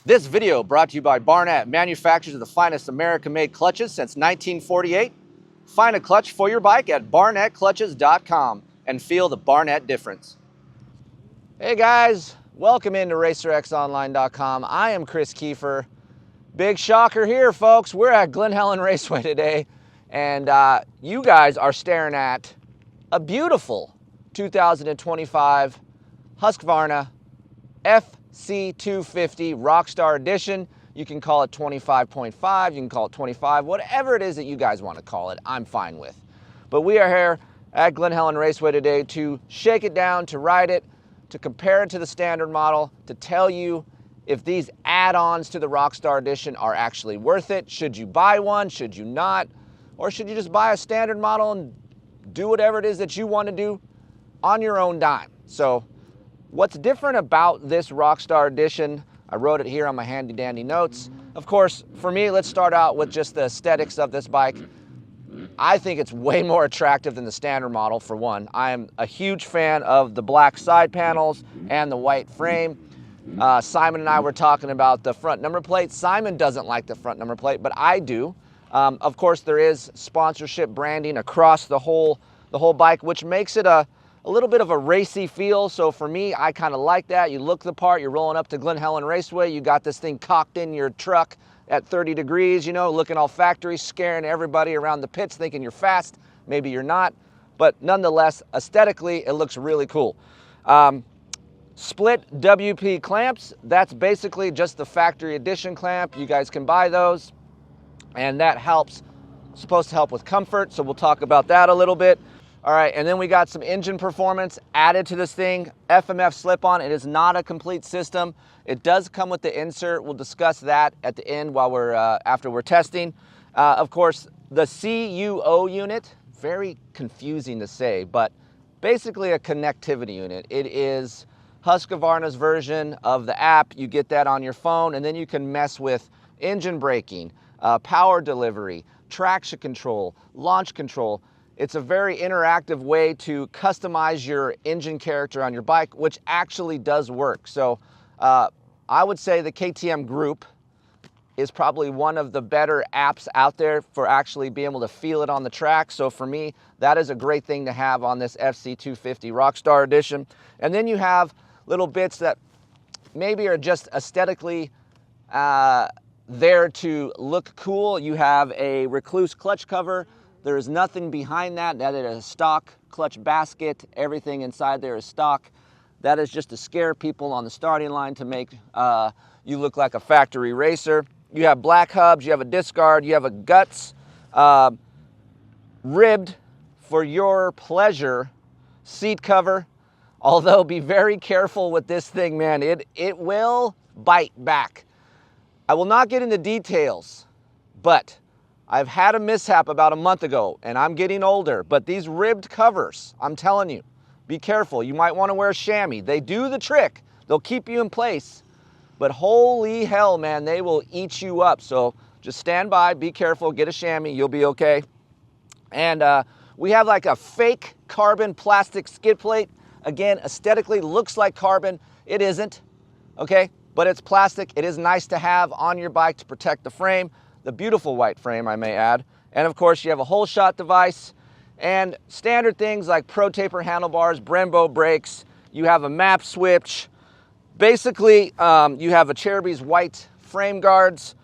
This video brought to you by Barnett, manufacturers of the finest American-made clutches since 1948. Find a clutch for your bike at barnettclutches.com and feel the Barnett difference. Hey guys, welcome into RacerXOnline.com. I am Kris Keefer. Big shocker here, folks. We're at Glen Helen Raceway today, and you guys are staring at a beautiful 2025 Husqvarna FC 250 Rockstar Edition. You can call it 25.5, you can call it 25, whatever it is that you guys want to call it, I'm fine with. But we are here at Glen Helen Raceway today to shake it down, to ride it, to compare it to the standard model, to tell you if these add-ons to the Rockstar Edition are actually worth it. Should you buy one? Should you not? Or should you just buy a standard model and do whatever it is that you want to do on your own dime? So what's different about this Rockstar Edition? I wrote it here on my handy dandy notes. Of course, for me, let's start out with just the aesthetics of this bike. I think it's way more attractive than the standard model, for one. I am a huge fan of the black side panels and the white frame. Simon and I were talking about the front number plate. Simon doesn't like the front number plate, but I do. Of course, there is sponsorship branding across the whole bike, which makes it a little bit of a racy feel. So for me, I kind of like that. You look the part, you're rolling up to Glen Helen Raceway, you got this thing cocked in your truck at 30 degrees, you know, looking all factory, scaring everybody around the pits, thinking you're fast. Maybe you're not, but nonetheless, aesthetically, it looks really cool. Split WP clamps, that's basically just the factory edition clamp. You guys can buy those, and that helps, supposed to help with comfort, so we'll talk about that a little bit. All right, and then we got some engine performance added to this thing. FMF slip-on, it is not a complete system. It does come with the insert. We'll discuss that at the end while we're after we're testing. Of course, the CUO unit, very confusing to say, but basically a connectivity unit. It is Husqvarna's version of the app. You get that on your phone, and then you can mess with engine braking, power delivery, traction control, launch control. It's a very interactive way to customize your engine character on your bike, which actually does work. So I would say the KTM group is probably one of the better apps out there for actually being able to feel it on the track. So for me, that is a great thing to have on this FC 250 Rockstar Edition. And then you have little bits that maybe are just aesthetically there to look cool. You have a recluse clutch cover. There is nothing behind that. That is a stock clutch basket. Everything inside there is stock. That is just to scare people on the starting line to make you look like a factory racer. You have black hubs, you have a discard, you have a guts, ribbed for your pleasure seat cover. Although be very careful with this thing, man. It will bite back. I will not get into details, but I've had a mishap about a month ago, and I'm getting older, but these ribbed covers, I'm telling you, be careful. You might want to wear a chamois. They do the trick. They'll keep you in place, but holy hell, man, they will eat you up. So just stand by, be careful, get a chamois, you'll be okay. And we have like a fake carbon plastic skid plate. Again, aesthetically looks like carbon. It isn't, okay? But it's plastic. It is nice to have on your bike to protect the frame. The beautiful white frame, I may add. And of course, you have a whole shot device and standard things like Pro Taper handlebars, Brembo brakes. You have a map switch. Basically, you have a Cheruby's white frame guards.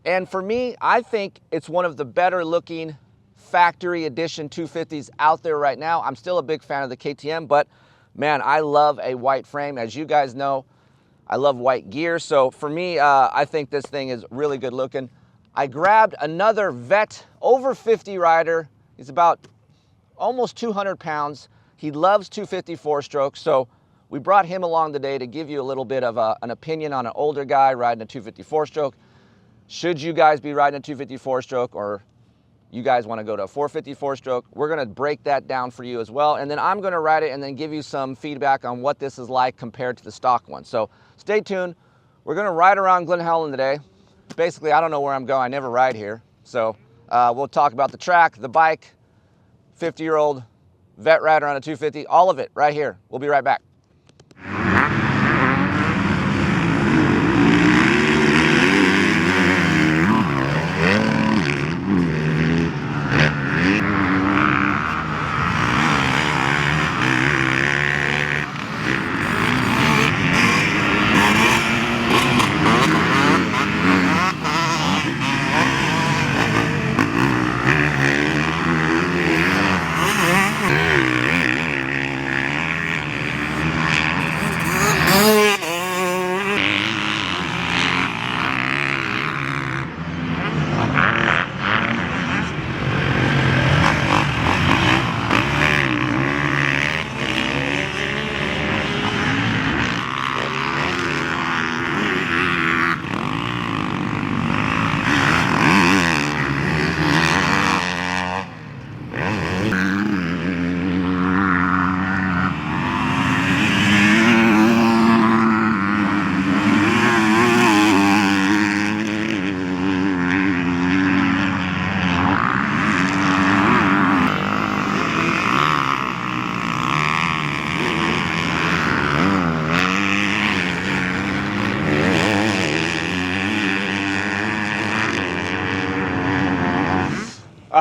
And for me, I think it's one of the better looking factory edition 250s out there right now. I'm still a big fan of the KTM, but man, I love a white frame. As you guys know, I love white gear. So for me, I think this thing is really good looking. I grabbed another vet, over 50 rider. He's about almost 200 pounds. He loves 250 four-stroke, so we brought him along today to give you a little bit of an opinion on an older guy riding a 250 four-stroke. Should you guys be riding a 250 four-stroke, or you guys want to go to a 450 four-stroke, we're going to break that down for you as well. And then I'm going to ride it and then give you some feedback on what this is like compared to the stock one. So stay tuned. We're going to ride around Glen Helen today. Basically, I don't know where I'm going. I never ride here. So we'll talk about the track, the bike, 50-year-old vet rider on a 250, all of it right here. We'll be right back.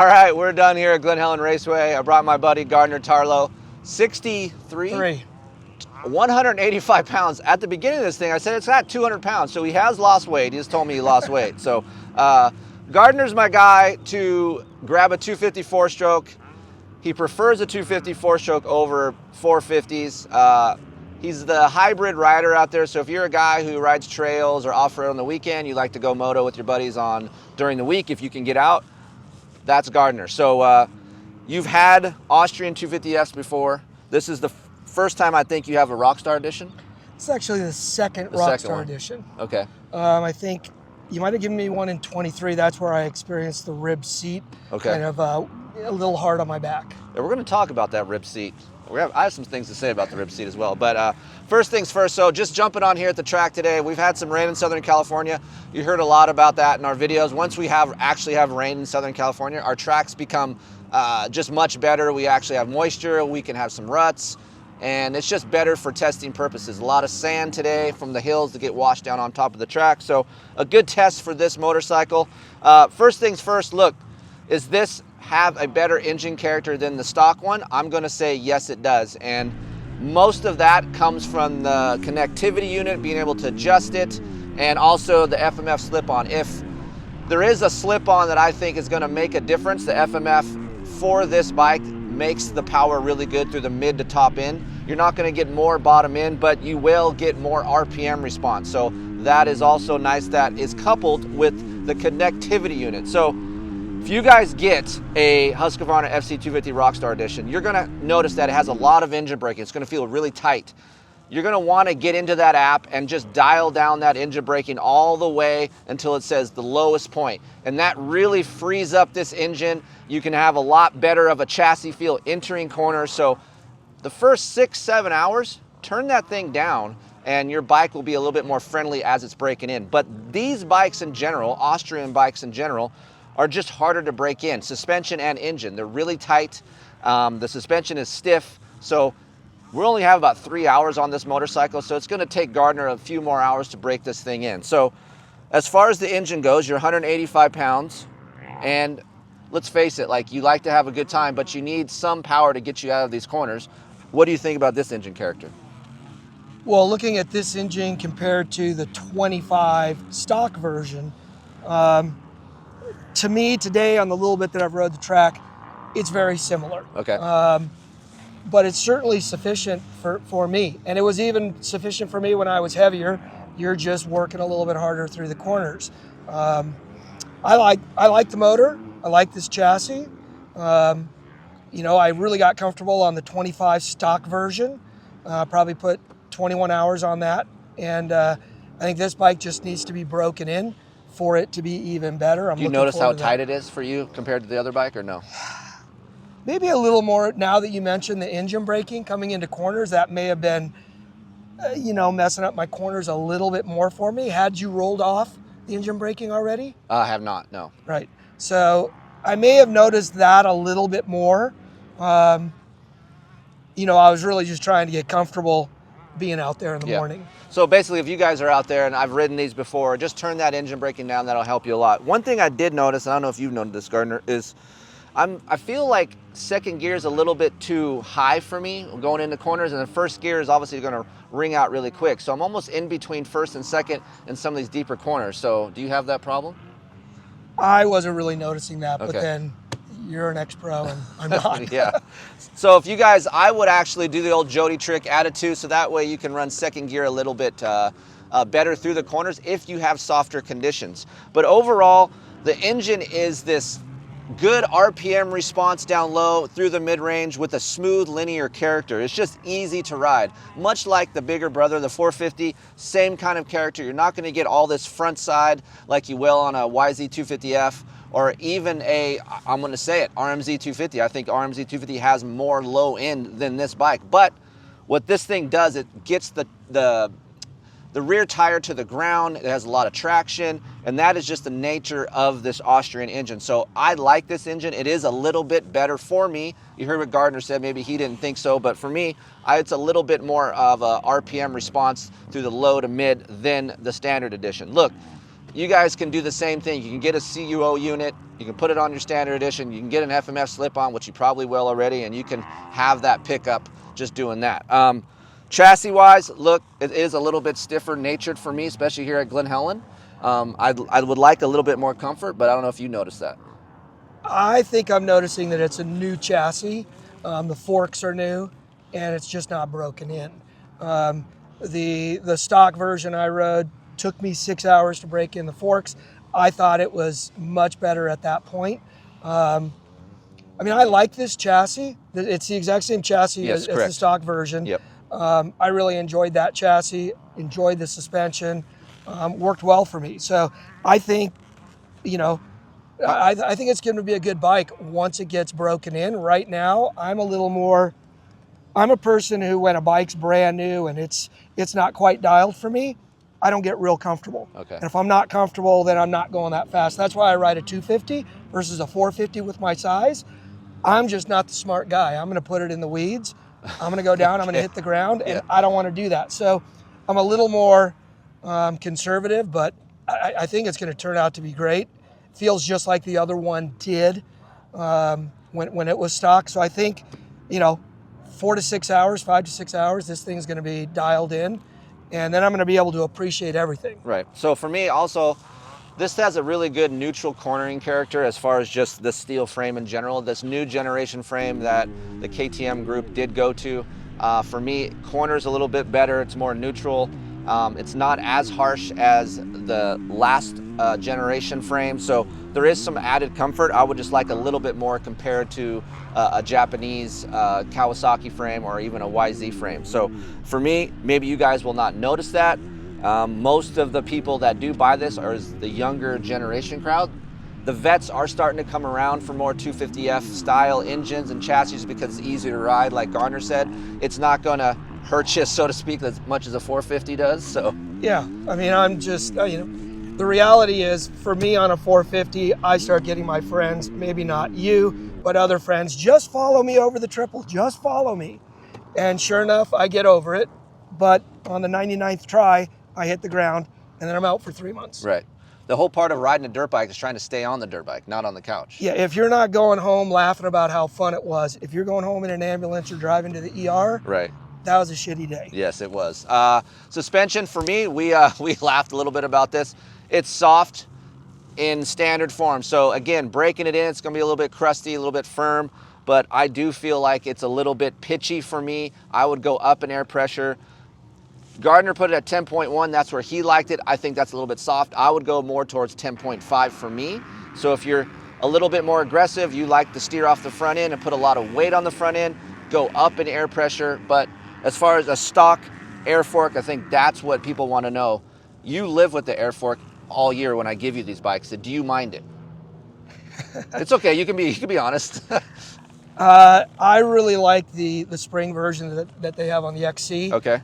right, we're done here at Glen Helen Raceway. I brought my buddy Gardner Tarlow, 63, 185 pounds. At the beginning of this thing, I said it's at 200 pounds, so he has lost weight. He just told me he lost weight. So Gardner's my guy to grab a 250 four-stroke. He prefers a 250 four-stroke over 450s. He's the hybrid rider out there, so if you're a guy who rides trails or off-road on the weekend, you like to go moto with your buddies on during the week if you can get out, that's Gardner. So you've had Austrian 250Fs before. This is the first time I think you have a Rockstar Edition? It's actually the second Rockstar Edition. Okay. I think you might have given me one in 23. That's where I experienced the rib seat. Okay. Kind of a little hard on my back. Yeah, we're going to talk about that rib seat. I have some things to say about the rib seat as well. But first things first, so just jumping on here at the track today, we've had some rain in Southern California. You heard a lot about that in our videos. Once we actually have rain in Southern California, our tracks become just much better. We actually have moisture, we can have some ruts, and it's just better for testing purposes. A lot of sand today from the hills to get washed down on top of the track. So a good test for this motorcycle. First things first, look, is this have a better engine character than the stock one? I'm going to say yes, it does. And most of that comes from the connectivity unit, being able to adjust it, and also the FMF slip-on. If there is a slip-on that I think is going to make a difference, the FMF for this bike makes the power really good through the mid to top end. You're not going to get more bottom end, but you will get more RPM response. So that is also nice. That is coupled with the connectivity unit. So if you guys get a Husqvarna FC 250 Rockstar Edition, you're going to notice that it has a lot of engine braking. It's going to feel really tight. You're going to want to get into that app and just dial down that engine braking all the way until it says the lowest point. And that really frees up this engine. You can have a lot better of a chassis feel entering corners. So the first 6-7 hours, turn that thing down and your bike will be a little bit more friendly as it's braking in. But these bikes in general, Austrian bikes in general, are just harder to break in. Suspension and engine, they're really tight. The suspension is stiff. So we only have about 3 hours on this motorcycle, so it's gonna take Gardner a few more hours to break this thing in. So as far as the engine goes, you're 185 pounds, and let's face it, like, you like to have a good time, but you need some power to get you out of these corners. What do you think about this engine character? Well, looking at this engine compared to the 25 stock version, to me today, on the little bit that I've rode the track, it's very similar. Okay. But it's certainly sufficient for me. And it was even sufficient for me when I was heavier. You're just working a little bit harder through the corners. I like the motor. I like this chassis. You know, I really got comfortable on the 25 stock version. Probably put 21 hours on that. And I think this bike just needs to be broken in for it to be even better. Do you notice how tight it is for you compared to the other bike, or no? Maybe a little more. Now that you mentioned the engine braking coming into corners, that may have been, you know, messing up my corners a little bit more for me. Had you rolled off the engine braking already? I have not, no. Right. So I may have noticed that a little bit more. You know, I was really just trying to get comfortable being out there in the morning. So basically, if you guys are out there, and I've ridden these before, just turn that engine braking down. That'll help you a lot. One thing I did notice, and I don't know if you've noticed this, Gardner, is I feel like second gear is a little bit too high for me going into corners, and the first gear is obviously going to ring out really quick. So I'm almost in between first and second in some of these deeper corners. So do you have that problem? I wasn't really noticing that, but Okay. then you're an ex-pro and I'm not. Yeah. So if you guys, I would actually do the old Jody trick, add it to, so that way you can run second gear a little bit better through the corners if you have softer conditions. But overall, the engine is this good RPM response down low through the mid-range with a smooth linear character. It's just easy to ride. Much like the bigger brother, the 450, same kind of character. You're not going to get all this front side like you will on a YZ250F or even a, I'm going to say it, RMZ 250. I think RMZ 250 has more low end than this bike. But what this thing does, it gets the rear tire to the ground. It has a lot of traction, and that is just the nature of this Austrian engine. So I like this engine. It is a little bit better for me. You heard what Gardner said. Maybe he didn't think so, but for me, it's a little bit more of a RPM response through the low to mid than the standard edition. Look, you guys can do the same thing. You can get a CUO unit, you can put it on your standard edition, you can get an FMF slip-on, which you probably will already, and you can have that pickup just doing that. Chassis-wise, look, it is a little bit stiffer natured for me, especially here at Glen Helen. I would like a little bit more comfort, but I don't know if you noticed that. I think I'm noticing that it's a new chassis. The forks are new, and it's just not broken in. The stock version I rode took me 6 hours to break in the forks. I thought it was much better at that point. I mean, I like this chassis. It's the exact same chassis as the stock version. Yep. I really enjoyed that chassis, enjoyed the suspension, worked well for me. So I think, I think it's going to be a good bike once it gets broken in. Right now, I'm a person who, when a bike's brand new and it's not quite dialed for me, I don't get real comfortable. Okay. And if I'm not comfortable, then I'm not going that fast. That's why I ride a 250 versus a 450 with my size. I'm just not the smart guy. I'm going to put it in the weeds. I'm going to go down, I'm going to hit the ground, and I don't want to do that. So I'm a little more conservative, but I think it's going to turn out to be great. Feels just like the other one did when it was stock. So I think, 5 to 6 hours, this thing's going to be dialed in, and then I'm going to be able to appreciate everything. Right. So for me also, this has a really good neutral cornering character as far as just the steel frame in general. This new generation frame that the KTM group did go to, for me, corners a little bit better. It's more neutral. It's not as harsh as the last generation frame, so there is some added comfort. I would just like a little bit more compared to a Japanese Kawasaki frame or even a YZ frame. So for me, maybe you guys will not notice that. Most of the people that do buy this are the younger generation crowd. The vets are starting to come around for more 250F style engines and chassis because it's easier to ride. Like Garner said, it's not going to hurt you, so to speak, as much as a 450 does. So yeah, I mean, I'm just, the reality is, for me on a 450, I start getting my friends, maybe not you, but other friends, just follow me over the triple, just follow me. And sure enough, I get over it. But on the 99th try, I hit the ground, and then I'm out for 3 months. Right. The whole part of riding a dirt bike is trying to stay on the dirt bike, not on the couch. Yeah, if you're not going home laughing about how fun it was, if you're going home in an ambulance or driving to the ER, right, that was a shitty day. Yes, it was. Suspension for me, we laughed a little bit about this. It's soft in standard form. So again, breaking it in, it's gonna be a little bit crusty, a little bit firm, but I do feel like it's a little bit pitchy for me. I would go up in air pressure. Gardner put it at 10.1, that's where he liked it. I think that's a little bit soft. I would go more towards 10.5 for me. So if you're a little bit more aggressive, you like to steer off the front end and put a lot of weight on the front end, go up in air pressure. But as far as a stock air fork, I think that's what people want to know. You live with the air fork all year when I give you these bikes. So do you mind it? It's okay, you can be honest. I really like the spring version that they have on the XC. Okay.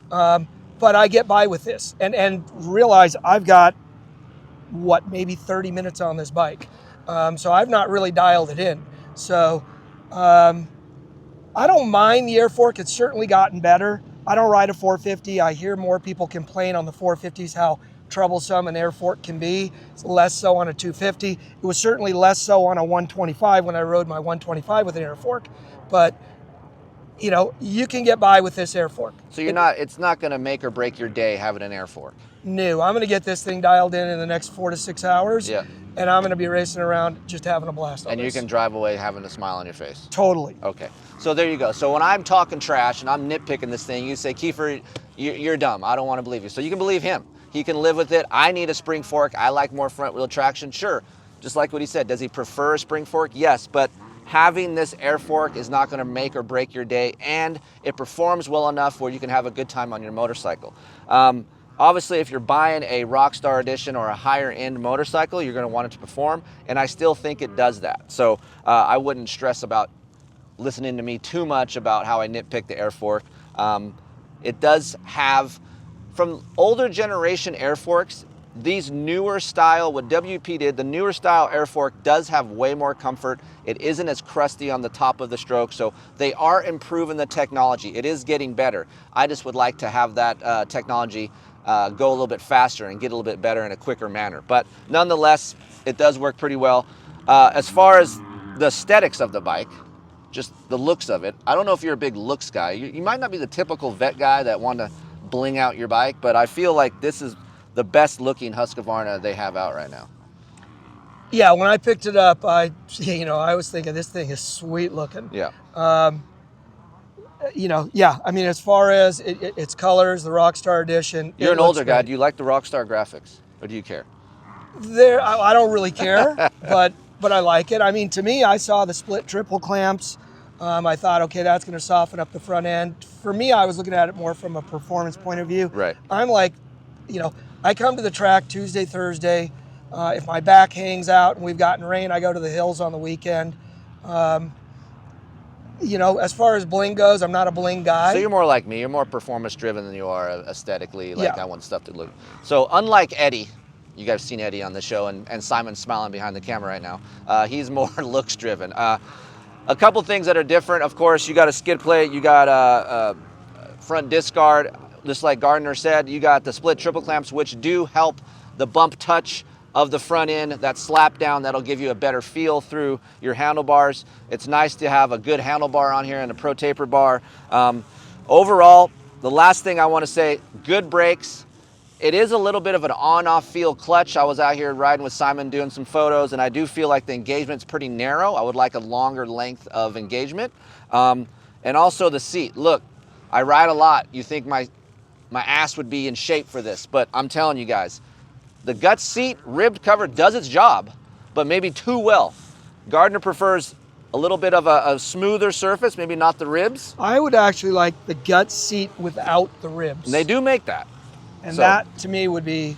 But I get by with this and realize I've got, maybe 30 minutes on this bike. So I've not really dialed it in. So I don't mind the air fork. It's certainly gotten better. I don't ride a 450. I hear more people complain on the 450s how troublesome an air fork can be. It's less so on a 250. It was certainly less so on a 125 when I rode my 125 with an air fork. But you can get by with this air fork. So it's not going to make or break your day having an air fork. No, I'm going to get this thing dialed in the next 4 to 6 hours. Yeah. And I'm going to be racing around just having a blast on And this. You can drive away having a smile on your face. Totally. Okay. So there you go. So when I'm talking trash and I'm nitpicking this thing, you say, Keefer, you're dumb. I don't want to believe you. So you can believe him. He can live with it. I need a spring fork. I like more front wheel traction. Sure. Just like what he said. Does he prefer a spring fork? Yes. But having this air fork is not going to make or break your day, and it performs well enough where you can have a good time on your motorcycle. Obviously, if you're buying a Rockstar Edition or a higher end motorcycle, you're going to want it to perform, and I still think it does that. So I wouldn't stress about listening to me too much about how I nitpick the air fork. It does have, from older generation air forks, these newer style, what WP did, the newer style air fork does have way more comfort. It isn't as crusty on the top of the stroke, so they are improving the technology. It is getting better. I just would like to have that technology go a little bit faster and get a little bit better in a quicker manner. But nonetheless, it does work pretty well. As far as the aesthetics of the bike, just the looks of it, I don't know if you're a big looks guy. You might not be the typical vet guy that want to bling out your bike, but I feel like this is the best looking Husqvarna they have out right now. Yeah, when I picked it up, I was thinking this thing is sweet looking. Yeah. Yeah, I mean, as far as its colors, the Rockstar Edition. You're an older guy. Do you like the Rockstar graphics, or do you care? I don't really care, but I like it. I mean, to me, I saw the split triple clamps. I thought, okay, that's going to soften up the front end. For me, I was looking at it more from a performance point of view. Right. I'm like, I come to the track Tuesday, Thursday. If my back hangs out and we've gotten rain, I go to the hills on the weekend. As far as bling goes, I'm not a bling guy. So you're more like me. You're more performance driven than you are aesthetically. Like, yeah. I want stuff to look. So unlike Eddie, you guys have seen Eddie on the show, and Simon's smiling behind the camera right now. He's more looks driven. A couple things that are different. Of course, you got a skid plate. You got a front disc guard. Just like Gardner said, you got the split triple clamps, which do help the bump touch of the front end, that slap down, that'll give you a better feel through your handlebars. It's nice to have a good handlebar on here and a pro taper bar. Overall, the last thing I want to say, good brakes. It is a little bit of an on-off feel clutch. I was out here riding with Simon doing some photos, and I do feel like the engagement's pretty narrow. I would like a longer length of engagement. And also the seat. Look, I ride a lot. You think my ass would be in shape for this, but I'm telling you guys, the gut seat ribbed cover does its job, but maybe too well. Gardner prefers a little bit of a smoother surface, maybe not the ribs. I would actually like the gut seat without the ribs. And they do make that. And that, to me, would be,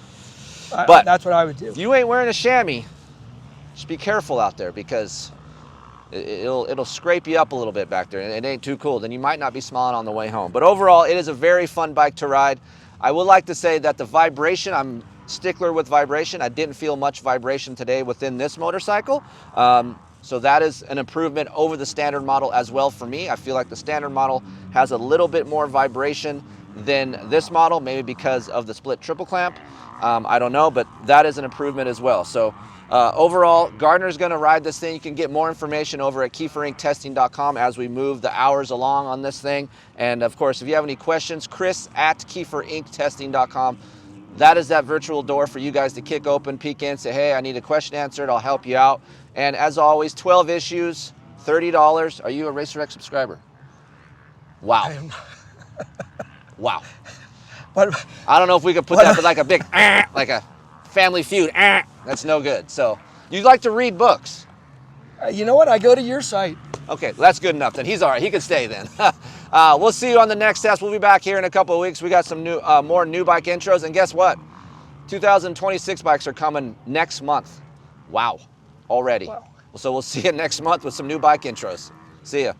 but that's what I would do. If you ain't wearing a chamois, just be careful out there, because it'll scrape you up a little bit back there, and it ain't too cool. Then you might not be smiling on the way home. But overall, it is a very fun bike to ride. I would like to say that the vibration, I'm stickler with vibration. I didn't feel much vibration today within this motorcycle. So that is an improvement over the standard model as well for me. I feel like the standard model has a little bit more vibration than this model, maybe because of the split triple clamp. I don't know, but that is an improvement as well. So overall, Gardner's gonna ride this thing. You can get more information over at KeeferInkTesting.com as we move the hours along on this thing. And of course, if you have any questions, Kris at KeeferInkTesting.com. That is that virtual door for you guys to kick open, peek in, say, hey, I need a question answered, I'll help you out. And as always, 12 issues, $30. Are you a Racer X subscriber? Wow. I am. Wow. But I don't know if we could put that with like a big, like a Family Feud. That's no good. So you like to read books. You know what? I go to your site. Okay, that's good enough then. He's all right. He can stay then. We'll see you on the next test. We'll be back here in a couple of weeks. We got some new, more new bike intros. And guess what? 2026 bikes are coming next month. Wow, already. Wow. So we'll see you next month with some new bike intros. See ya.